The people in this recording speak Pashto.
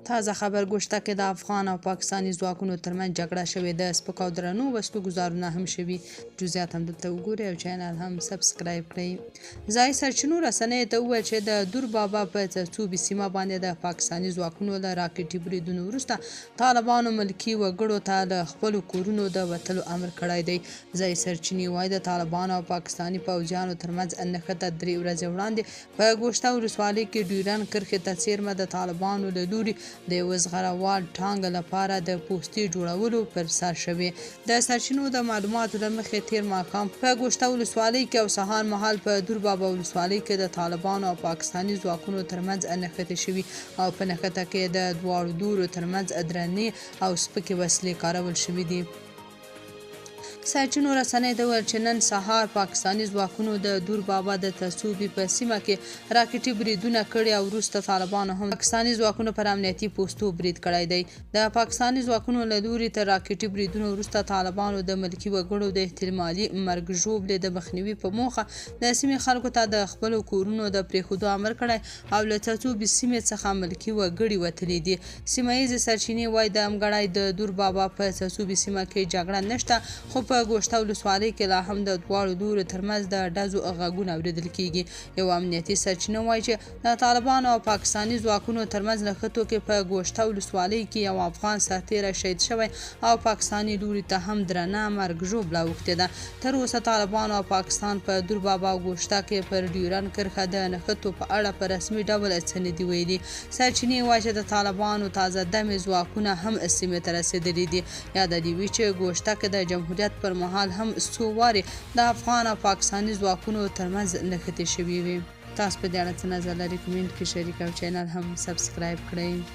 تازه خبر گوشته کې د افغان او پاکستانی ځواکونو ترمنځ جګړه شوې ده. سپک او درنو وسلو ګزارونه هم شوي. جزئیات هم دلته وګورئ او چینل هم سبسکرایب کړئ. ځایي سرچینو رسنیو ته وویل چې د دور بابا په څڅوبي سیمه باندې د پاکستاني ځواکونو له راکټي بریدونو وروسته طالبانو ملکي وګړو ته له خپلو کورونو د وتلو امر کړی دی. ځایي سرچینې وایي د طالبانو او پاکستاني پوځیانو ترمنځ نښته 3 ورځې وړاندې په ګوشته ولسوالۍ کې ډیورن کرښې ته څیرمه د طالبانو له لوري د یو زغروال ټانګ لپاره د پوستې جوړولو پر سر شوې. د سرچینو د معلوماتو له مخې تیر ماښام په ګوشته ولسوالۍ کې او سهار مهال په دور بابا ولسوالۍ کې د طالبانو او پاکستاني ځواکونو ترمنځ نښتې شوي او په نښته کې د دواړو لورو ترمنځ درنې او سپکې وسلې کارول شوي دي. سرچینو رسنیو ته وویل چې نن سهار پاکستاني ځواکونو د دور بابا د تصوبي په سیمه کې راکټي بریدونه کړي او وروسته طالبانو هم پاکستاني ځواکونو پر امنیتي پوستو برید کړی دی. د پاکستاني ځواکونو له لوري تر راکټي بریدونو وروسته طالبانو د ملکي وګړو د احتمالي مرګ ژوبلې د مخنیوي په موخه د سیمې خلکو ته د خپلو کورونو د پرېښودو امر کړی او له تصوبي سیمې څخه ملکي وګړي وتلي دي. سیمه ییزې سرچینې وایي د امګړی د دور بابا په تصوبي سیمه کې جګړه نشته، خو په ګوشته ولسوالۍ کې لا هم د دواړو لورو ترمنځ د ډزو غږونه اورېدل کېږي. یو امنیتي سرچینه وایي چې د طالبانو او پاکستاني ځواکونو ترمنځ نښتو کې په ګوشته ولسوالۍ کې یو افغان سرتیری شهید شوی او پاکستاني لوري ته هم درنه مرګ ژوبله اوښتې ده. تر اوسه طالبانو او پاکستان په دور بابا او ګوشته کې پر ډیورن کرښه د نښتو په اړه په رسمي ډول څه نه دي ویلي. سرچینې وایي چې د طالبانو تازه دمې ځواکونه هم سیمې ته رسېدلي دي. یاده دې وي چې ګوشته کې د جمهوریت پر مهال هم څو وارې د افغان او پاکستاني ځواکونو ترمنځ نښتې شوي وي. تاسو په دې اړه څه نظر لرئ؟ کمنټ کې شریک او چینل هم سبسکرایب کړئ.